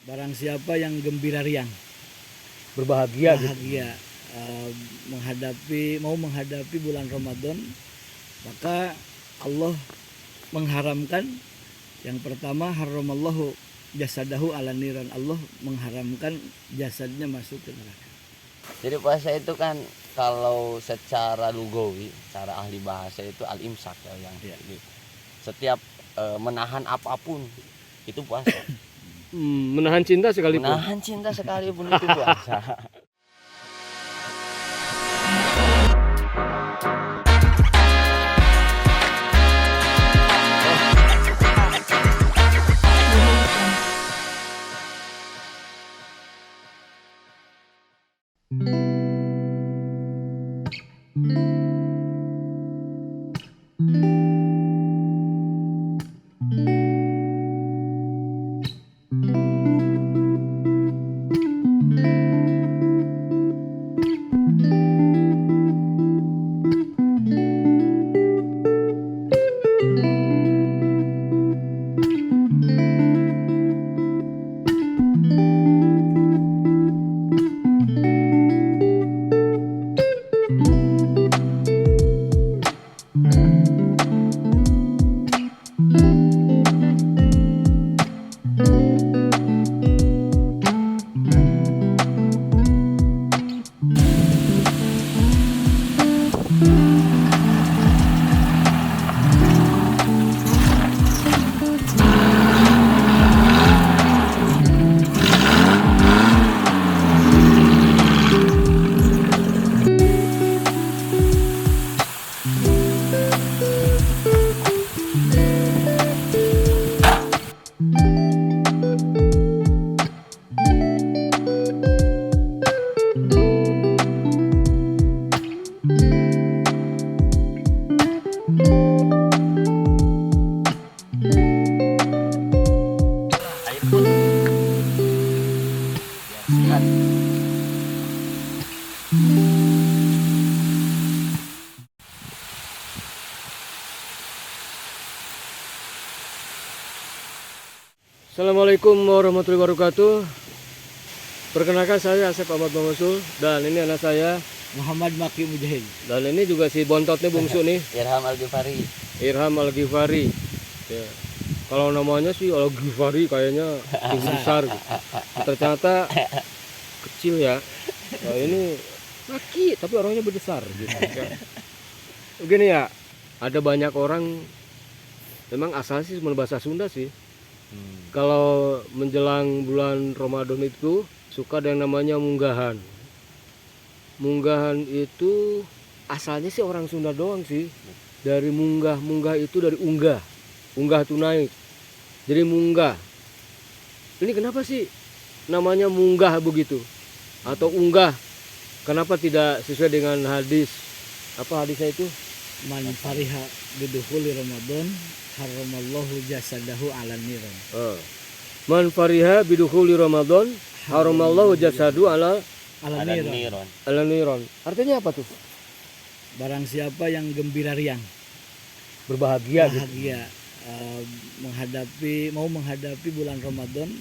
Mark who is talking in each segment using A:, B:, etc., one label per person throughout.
A: Barang siapa yang gembira riang,
B: berbahagia gitu.
A: bahagia, menghadapi bulan Ramadan, maka Allah mengharamkan yang pertama, haramallahu jasadahu ala niran. Allah mengharamkan jasadnya masuk ke neraka.
C: Jadi puasa itu kan kalau secara lugawi, secara ahli bahasa itu al-imsak ya, yang setiap menahan apapun itu puasa.
B: Menahan cinta sekalipun.
C: Menahan cinta sekalipun itu puasa.
B: Assalamualaikum warahmatullahi wabarakatuh. Perkenalkan, saya Asep Ahmad Mamusul, dan ini anak saya
A: Muhammad Maki Mujahid.
B: dan ini juga si bontotnya bungsu nih,
C: Irham Al-Ghifari.
B: Irham Al-Ghifari. Ya. Kalau namanya sih Al-Ghifari kayaknya tinggi besar gitu. Ternyata kecil ya. Nah, ini Maki tapi orangnya besar gitu. Begini ya, ada banyak orang memang asalnya sih cuma bahasa Sunda sih. Kalau menjelang bulan Ramadan itu suka ada yang namanya munggahan. Munggahan itu asalnya sih orang Sunda doang sih. Dari munggah, munggah itu dari unggah. Unggah itu naik. Jadi munggah. Ini kenapa sih namanya munggah begitu? Atau unggah? Kenapa tidak sesuai dengan hadis? Apa hadisnya itu?
A: Man fariha bidukhuli Ramadan haramallahu jasadahu ala niran.
B: Man fariha bidukhuli Ramadan haramallahu jasadu ala
A: Niran.
B: niron. Artinya apa tuh?
A: Barang siapa yang gembira riang,
B: Berbahagia gitu.
A: bahagia, menghadapi bulan Ramadan,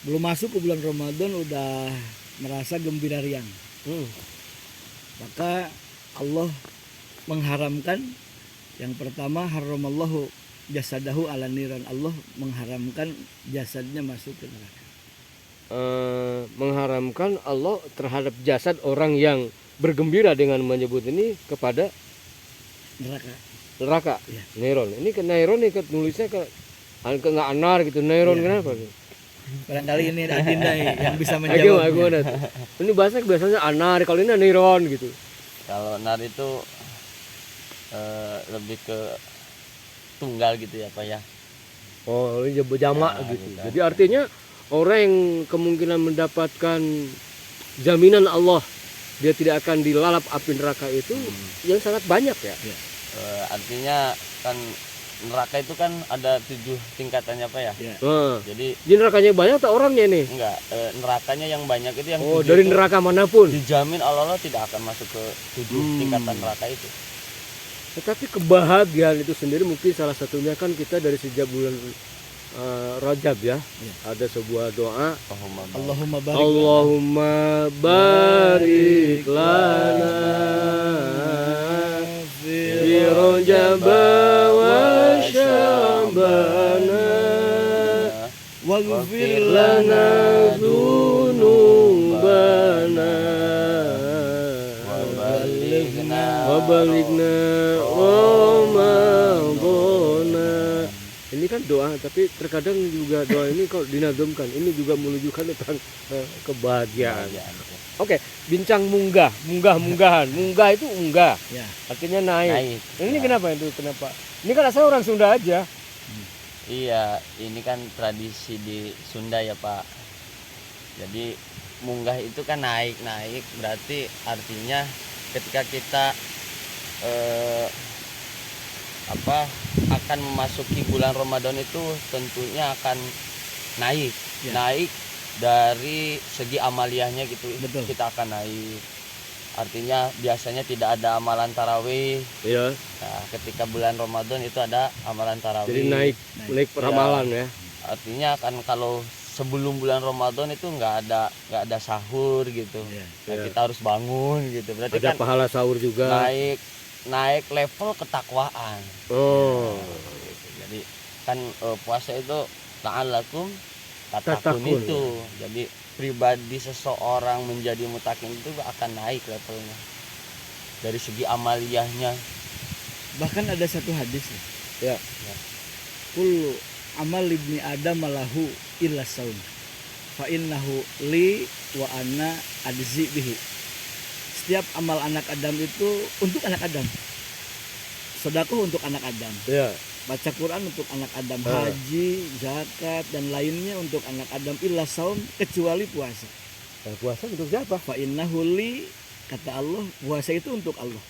A: belum masuk ke bulan Ramadan udah merasa gembira riang, maka Allah mengharamkan yang pertama, haramallahu jasadahu ala niran. Allah mengharamkan jasadnya masuk ke neraka.
B: Mengharamkan Allah terhadap jasad orang yang bergembira dengan menyebut ini kepada neraka.
A: Ya.
B: Neron. Ini ke Neron nih, nulisnya ke nggak anar gitu. Neron
A: Ya.
B: kenapa?
A: Barangkali ini Adinda yang bisa menjawabnya.
B: Ini bahasa biasanya anar, kalau ini Neron gitu.
C: Kalau nar itu lebih ke tunggal gitu ya Pak ya.
B: Oh, ini jamak
C: Ya,
B: gitu.
C: gitu.
B: Jadi artinya orang yang kemungkinan mendapatkan jaminan Allah dia tidak akan dilalap api neraka itu yang sangat banyak ya.
C: Artinya kan neraka itu kan ada 7 tingkatannya Pak ya.
A: Ya.
C: Jadi
B: Nerakanya banyak atau orangnya nih?
C: enggak, nerakanya yang banyak itu yang
B: Oh,
C: 7
B: dari
C: itu
B: neraka manapun.
C: dijamin Allah tidak akan masuk ke 7 tingkatan neraka itu.
B: Tetapi kebahagiaan itu sendiri mungkin salah satunya kan kita dari sejak bulan Rajab ya,
A: Ya.
B: ada sebuah doa,
C: Allahumma barik.
A: Allahumma barik
B: Allahumma barik lana fi Rajab wa Sya'bana
A: waghfir
B: lana dzunubana wa balighna Ramadana. Ini kan doa, tapi terkadang juga doa ini kok dinagumkan. Ini juga menunjukkan tentang kebahagiaan. Oke, bincang munggahan. Munggah itu unggah,
A: Ya.
B: artinya naik.
C: Naik.
B: Ini
C: Ya.
B: kenapa itu? Kenapa? Ini kan asal orang Sunda aja.
C: Iya, ini kan tradisi di Sunda ya Pak. Jadi munggah itu kan naik, berarti artinya ketika kita akan memasuki bulan Ramadan itu tentunya akan naik,
A: Ya.
C: naik dari segi amaliyahnya gitu.
A: Betul.
C: Kita akan naik. Artinya biasanya tidak ada amalan tarawih.
B: Iya.
C: Nah, ketika bulan Ramadan itu ada amalan tarawih.
B: Jadi naik ramalan ya.
C: Artinya kan kalau sebelum bulan Ramadan itu nggak ada sahur gitu.
A: Ya.
C: Nah,
B: Ya.
C: kita harus bangun gitu. Berarti
B: Ada
C: kan
B: pahala sahur juga.
C: naik level ketakwaan.
B: Oh.
C: Gitu. Jadi kan puasa itu la'allakum tatakun
B: Tatakun,
C: itu. Jadi pribadi seseorang menjadi mutakin itu akan naik levelnya dari segi amaliyahnya.
A: Bahkan ada satu hadis
B: Ya.
A: Kullu amal ibni adam lahu illa saum fa innahu li wa ana adzi bihi. Setiap amal anak Adam itu untuk anak Adam. Sedekah untuk anak Adam.
B: Ya.
A: Baca Quran untuk anak Adam,
B: Ah.
A: haji, zakat dan lainnya untuk anak Adam illa saum kecuali puasa.
B: Nah, puasa untuk siapa?
A: Fa innahu li, kata Allah, puasa itu untuk Allah.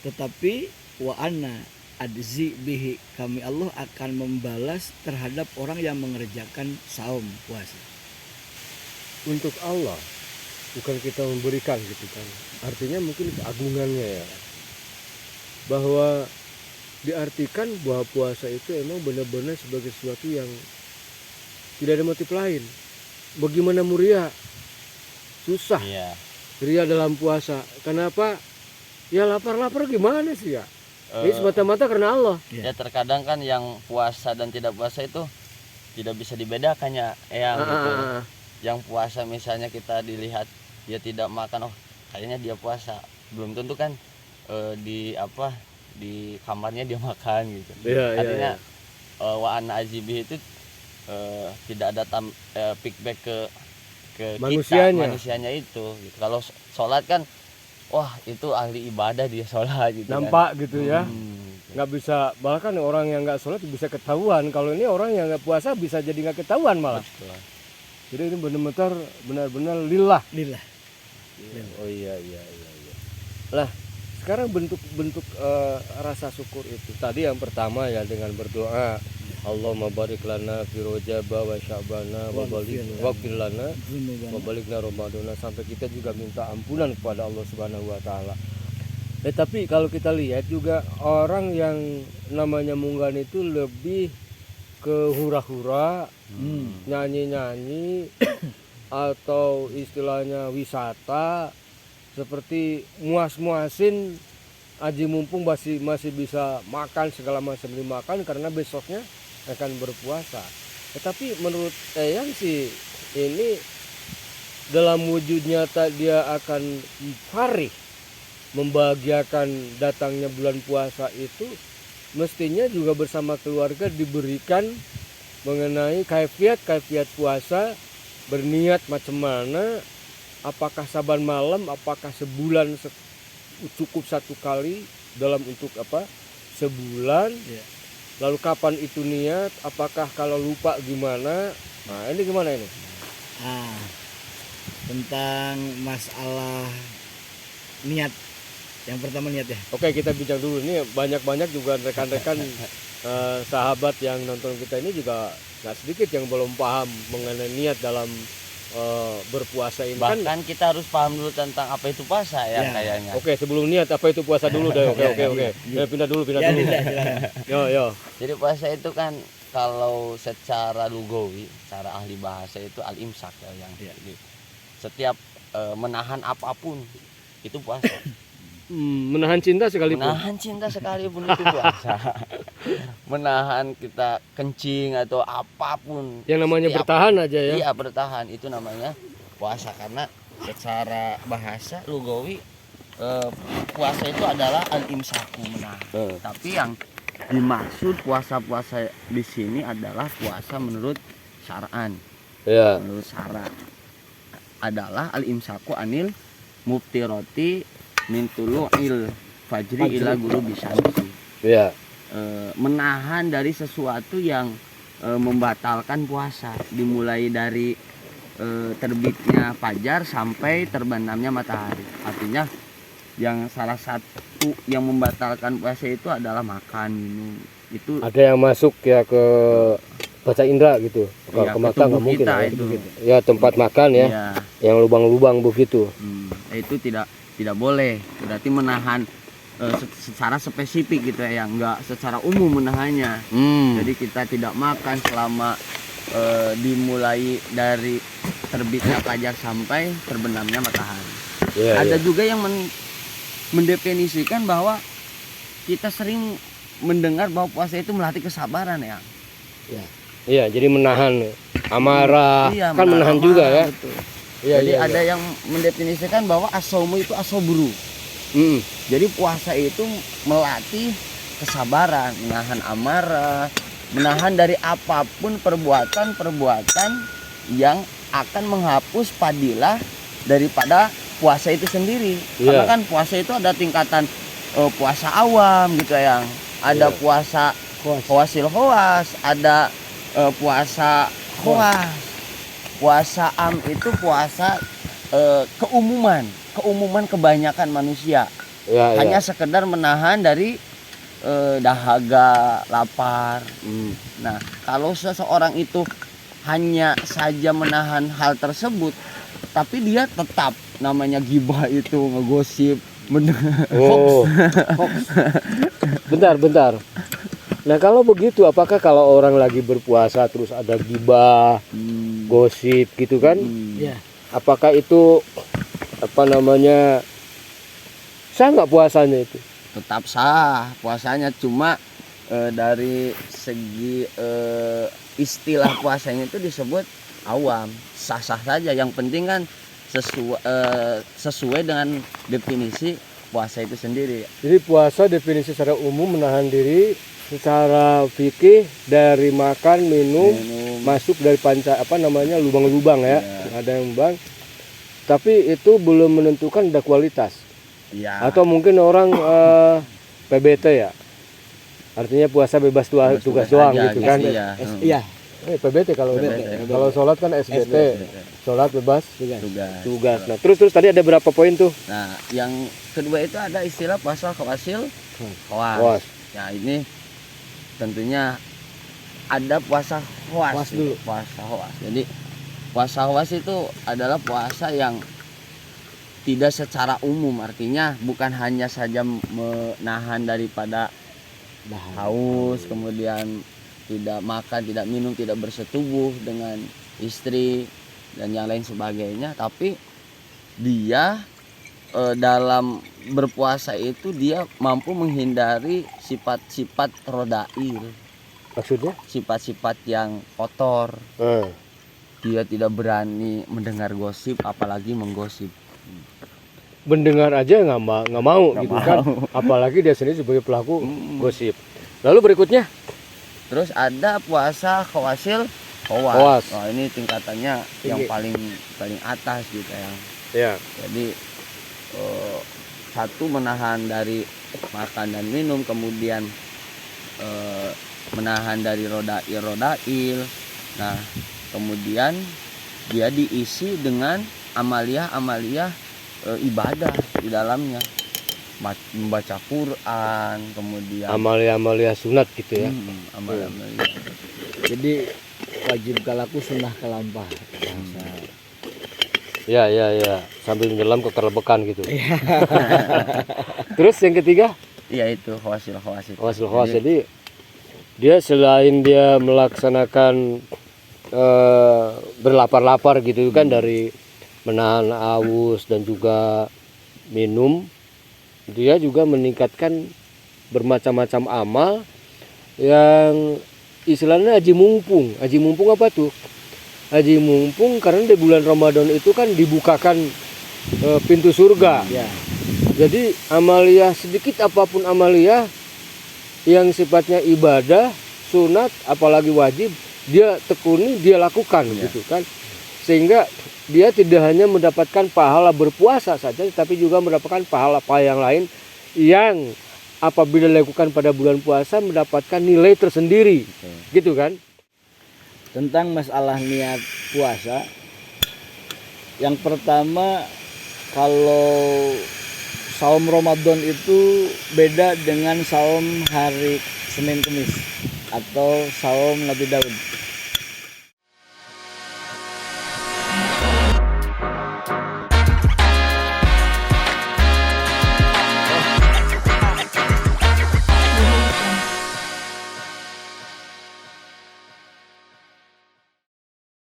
A: Tetapi wa ana adzi bihi, kami Allah akan membalas terhadap orang yang mengerjakan saum puasa.
B: Untuk Allah, bukan kita memberikan gitu kan. Artinya mungkin keagungannya ya. Bahwa diartikan bahwa puasa itu emang benar-benar sebagai sesuatu yang tidak ada motif lain. Bagaimana muria? Susah
C: Iya.
B: ria dalam puasa. Kenapa? Ya lapar-lapar gimana sih ya? Ini semata-mata karena Allah.
C: Ya terkadang kan yang puasa dan tidak puasa itu tidak bisa dibedakan ya, gitu. Yang puasa misalnya kita dilihat dia tidak makan, oh kayaknya dia puasa. Belum tentu kan di kamarnya dia makan gitu.
B: Iya, iya,
C: Artinya
B: iya.
C: wa ana azibi itu tidak ada feedback ke
B: Manusianya.
C: manusianya itu gitu. Kalau sholat kan wah itu ahli ibadah dia sholat gitu.
B: Nampak gitu ya.
C: Gitu.
B: Nggak bisa, bahkan orang yang nggak sholat bisa ketahuan. Kalau ini orang yang nggak puasa bisa jadi nggak ketahuan malah.
C: Betul.
B: Jadi ini benar-benar lillah.
A: Lillah.
B: Oh iya. Lah sekarang bentuk rasa syukur itu tadi yang pertama ya dengan berdoa, Allahumma barik lana fi Rajab wa Sya'bana wa waghfir lana wa balighna Ramadana, sampai kita juga minta ampunan kepada Allah Subhanahu wa taala. Tapi kalau kita lihat juga orang yang namanya munggahan itu lebih ke hura-hura, nyanyi-nyanyi atau istilahnya wisata, seperti muas-muasin aji mumpung masih bisa makan segala macam dimakan karena besoknya akan berpuasa. Tetapi menurut Eyang sih ini dalam wujud nyata dia akan farih membahagiakan datangnya bulan puasa itu, mestinya juga bersama keluarga diberikan mengenai kaifiat puasa, berniat macam mana, apakah saban malam, apakah sebulan cukup satu kali dalam untuk sebulan, lalu kapan itu niat, apakah kalau lupa gimana. Nah ini gimana ini?
A: Tentang masalah niat, yang pertama niat ya.
B: Oke, kita bincang dulu. Ini banyak juga rekan-rekan sahabat yang nonton kita ini juga nggak sedikit yang belum paham mengenai niat dalam berpuasa ini.
C: Bahkan kan kita harus paham dulu tentang apa itu puasa ya, kayaknya.
B: Oke, sebelum niat apa itu puasa dulu deh. Oke. Ya, pindah dulu.
A: Silakan.
B: Yo.
C: Jadi puasa itu kan kalau secara lugawi, secara ahli bahasa itu al-imsak ya, yang setiap menahan apapun itu puasa.
B: Menahan cinta sekalipun.
C: Menahan cinta sekalipun itu puasa. Menahan kita kencing atau apapun.
B: Yang namanya bertahan aja ya.
C: Iya, bertahan itu namanya puasa, karena secara bahasa lugawi puasa itu adalah al-imsaku, menahan. Tapi yang dimaksud puasa-puasa di sini adalah puasa menurut syar'an.
B: Ya.
C: Menurut syara adalah al-imsaku anil muftirati min tulu'il fajri ila ghurubi syamsi.
B: Ya.
C: Menahan dari sesuatu yang membatalkan puasa, dimulai dari terbitnya fajar sampai terbenamnya matahari. Artinya yang salah satu yang membatalkan puasa itu adalah makan, minum. Itu
B: Ada yang masuk ya ke baca indera gitu. Kalau
C: iya,
B: ke
C: ke
B: mata
C: tubuh
B: nggak mungkin
C: kita
B: ya.
C: itu.
B: Ya tempat makan ya,
C: Iya.
B: yang lubang-lubang begitu.
C: Itu tidak boleh. Berarti menahan secara spesifik gitu ya, yang enggak secara umum menahannya. Jadi kita tidak makan selama dimulai dari terbitnya fajar sampai terbenamnya matahari.
B: Ya,
C: Ada
B: ya.
C: juga yang mendefinisikan bahwa kita sering mendengar bahwa puasa itu melatih kesabaran ya.
B: Iya, jadi menahan amarah,
C: Iya,
B: kan menahan juga ya.
C: betul.
B: Iya,
C: Jadi
B: iya,
C: ada
B: iya.
C: yang mendefinisikan bahwa as-saumu itu asobru.
B: Mm.
C: Jadi puasa itu melatih kesabaran, menahan amarah, menahan dari apapun perbuatan-perbuatan yang akan menghapus fadilah daripada puasa itu sendiri. Karena
B: Iya.
C: kan puasa itu ada tingkatan puasa awam gitu yang ada
B: Iya.
C: puasa khawasil khawas, ada puasa khawas. Puasa am itu puasa keumuman kebanyakan manusia.
B: Ya,
C: Hanya
B: ya.
C: sekedar menahan dari dahaga, lapar. Nah, kalau seseorang itu hanya saja menahan hal tersebut, tapi dia tetap namanya gibah itu ngegosip,
B: Oh. Bentar. Nah, kalau begitu apakah kalau orang lagi berpuasa terus ada gibah, gosip gitu kan?
A: Ya.
B: Apakah itu sah nggak puasanya itu?
C: tetap sah puasanya, cuma dari segi istilah puasanya itu disebut awam, sah-sah saja. Yang penting kan sesuai dengan definisi puasa itu sendiri.
B: Jadi puasa definisi secara umum menahan diri secara fikih dari makan, minum, masuk dari lubang-lubang ya.
C: Iya.
B: Ada yang lubang. Tapi itu belum menentukan ada kualitas.
C: Ya.
B: Atau mungkin orang PBT ya. Artinya puasa bebas tugas doang
C: aja
B: gitu kan.
C: ya.
A: Iya.
B: PBT kalau
C: PBT.
B: kalau sholat kan SBT. Sholat bebas tugas. Nah, terus tadi ada berapa poin tuh?
C: Nah, yang kedua itu ada istilah puasa khawasil khawas.
B: Khawas.
C: Ya, ini tentunya ada puasa khawas
A: Khawas dulu.
C: Puasa khawas. Jadi puasa khawas itu adalah puasa yang tidak secara umum, artinya bukan hanya saja menahan daripada haus, kemudian tidak makan, tidak minum, tidak bersetubuh dengan istri dan yang lain sebagainya, tapi dia dalam berpuasa itu dia mampu menghindari sifat-sifat rodail,
B: Maksudnya?
C: sifat-sifat yang kotor. Dia tidak berani mendengar gosip, apalagi menggosip.
B: Mendengar aja nggak mau gitu kan, apalagi dia sendiri sebagai pelaku gosip. Lalu berikutnya
C: Terus ada puasa khawasil
B: Khawas.
C: khawas. Nah, ini tingkatannya yang
B: Tinggi.
C: paling atas gitu ya.
B: ya
C: Jadi satu menahan dari makan dan minum, kemudian menahan dari rodail. Nah, kemudian dia diisi dengan amaliyah ibadah di dalamnya, membaca Quran, kemudian
B: amalia sunat gitu ya.
C: amal-amaliyah.
A: Jadi wajib kalaku sunnah kelampah.
B: Ya sambil menyelam ke kerlebekan gitu. Terus yang ketiga
C: Iya, itu khawasil.
B: khawas. Jadi dia selain dia melaksanakan berlapar-lapar gitu kan, dari menahan haus dan juga minum, dia juga meningkatkan bermacam-macam amal yang istilahnya haji mumpung. Haji mumpung apa tuh? Haji mumpung karena di bulan Ramadan itu kan dibukakan pintu surga.
A: Ya.
B: Jadi amaliyah, sedikit apapun amaliyah yang sifatnya ibadah, sunat, apalagi wajib, dia tekuni, dia lakukan gitu kan. Sehingga dia tidak hanya mendapatkan pahala berpuasa saja, tapi juga mendapatkan pahala yang lain yang apabila dilakukan pada bulan puasa mendapatkan nilai tersendiri. Gitu kan.
A: Tentang masalah niat puasa, yang pertama, kalau saum Ramadan itu beda dengan saum hari Senin Kemis atau saum Nabi Daud.